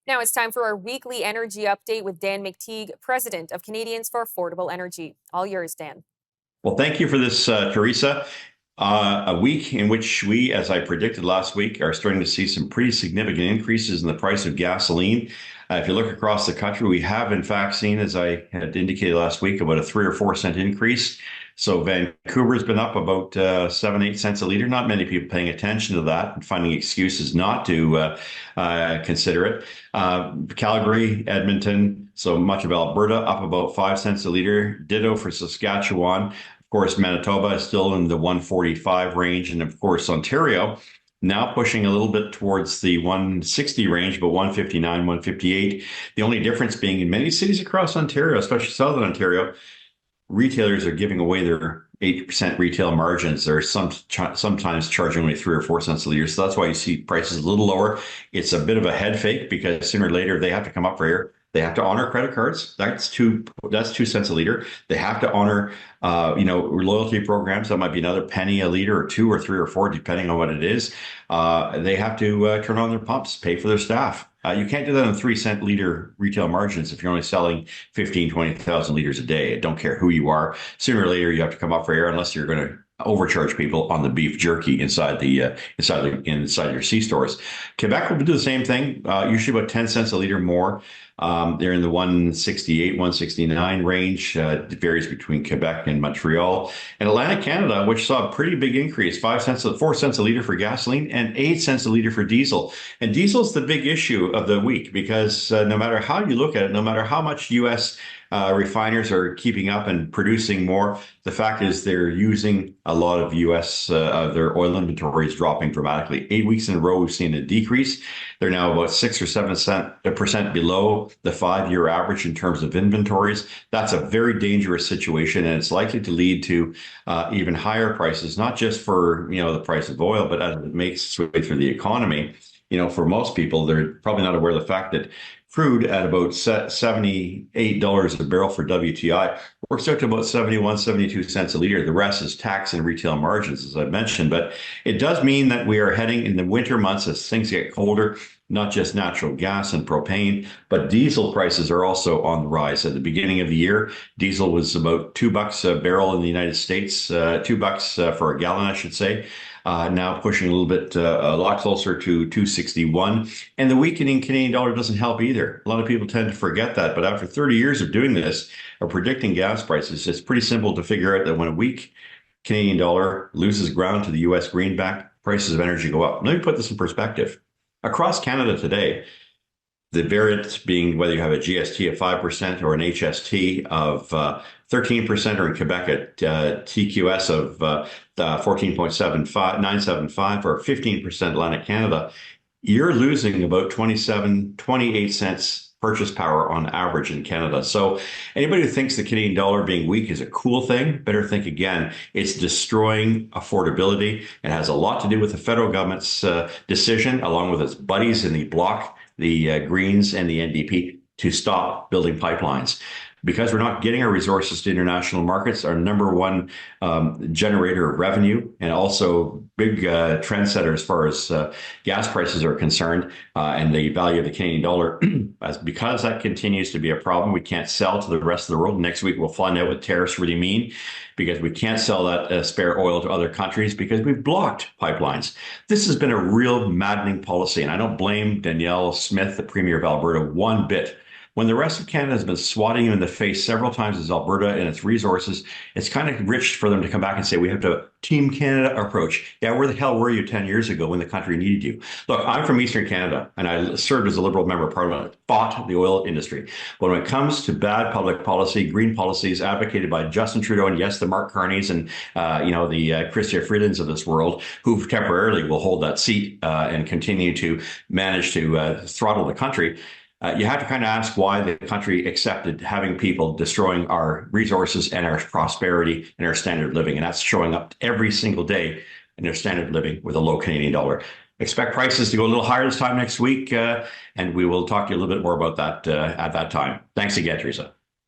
Now it's time for our weekly energy update with Dan McTeague, President of Canadians for Affordable Energy. All yours, Dan. Well, thank you for this, Teresa. A week in which we, as I predicted last week, are starting to see some pretty significant increases in the price of gasoline. If you look across the country, we have in fact seen, as I had indicated last week, about a 3 or 4 cent increase. So Vancouver's been up about 7, 8 cents a liter. Not many people paying attention to that and finding excuses not to consider it. Calgary, Edmonton, so much of Alberta up about 5 cents a liter. Ditto for Saskatchewan. Of course, Manitoba is still in the 145 range. And of course, Ontario now pushing a little bit towards the 160 range, but 159, 158. The only difference being in many cities across Ontario, especially Southern Ontario, retailers are giving away their 8% retail margins. They're sometimes charging only 3 or 4 cents a liter. So that's why you see prices a little lower. It's a bit of a head fake because sooner or later they have to come up for air. They have to honor credit cards. That's 2 cents a liter. They have to honor, loyalty programs. That might be another penny a liter, or 2 or 3 or 4, depending on what it is. They have to turn on their pumps, pay for their staff. You can't do that on 3 cent liter retail margins if you're only selling 15, 20,000 liters a day. I don't care who you are. Sooner or later, you have to come up for air unless you're going to overcharge people on the beef jerky inside your C stores. Quebec will do the same thing, usually about 10 cents a liter more. They're in the 168, 169 range. It varies between Quebec and Montreal. And Atlantic Canada, which saw a pretty big increase, 4 cents a liter for gasoline and 8 cents a liter for diesel. And diesel is the big issue of the week because no matter how you look at it, no matter how much U.S. Refiners are keeping up and producing more. The fact is they're using a lot of U.S. Their oil inventory is dropping dramatically. 8 weeks in a row, we've seen a decrease. They're now about 6 or 7% below the 5-year average in terms of inventories. That's a very dangerous situation, and it's likely to lead to even higher prices, not just for the price of oil, but as it makes its way through the economy. For most people, they're probably not aware of the fact that crude at about $78 a barrel for WTI works out to about 71, 72 cents a liter. The rest is tax and retail margins, as I've mentioned. But it does mean that we are heading in the winter months as things get colder, not just natural gas and propane, but diesel prices are also on the rise. At the beginning of the year, diesel was about $2 a barrel in the United States, $2 for a gallon, I should say. Now pushing a little bit, a lot closer to 261. And the weakening Canadian dollar doesn't help either. A lot of people tend to forget that. But after 30 years of doing this, of predicting gas prices, it's pretty simple to figure out that when a weak Canadian dollar loses ground to the U.S. greenback, prices of energy go up. Let me put this in perspective. Across Canada today, the variance being whether you have a GST of 5% or an HST of 13%, or in Quebec at TQS of 14.975 or 15% Atlantic Canada, you're losing about 28 cents purchase power on average in Canada. So anybody who thinks the Canadian dollar being weak is a cool thing, better think again. It's destroying affordability. It has a lot to do with the federal government's decision, along with its buddies in the bloc, the Greens and the NDP, to stop building pipelines. Because we're not getting our resources to international markets, our number one generator of revenue and also big trendsetter as far as gas prices are concerned, and the value of the Canadian dollar, because that continues to be a problem, we can't sell to the rest of the world. Next week, we'll find out what tariffs really mean, because we can't sell that spare oil to other countries because we've blocked pipelines. This has been a real maddening policy, and I don't blame Danielle Smith, the Premier of Alberta, one bit. When the rest of Canada has been swatting you in the face several times as Alberta and its resources, it's kind of rich for them to come back and say, we have to Team Canada approach. Yeah, where the hell were you 10 years ago when the country needed you? Look, I'm from Eastern Canada, and I served as a Liberal member of Parliament, fought the oil industry. But when it comes to bad public policy, green policies advocated by Justin Trudeau and, yes, the Mark Carneys and, the Chrystia Freelands of this world, who temporarily will hold that seat and continue to manage to throttle the country, you have to kind of ask why the country accepted having people destroying our resources and our prosperity and our standard of living. And that's showing up every single day in their standard of living with a low Canadian dollar. Expect prices to go a little higher this time next week, and we will talk to you a little bit more about that at that time. Thanks again, Teresa.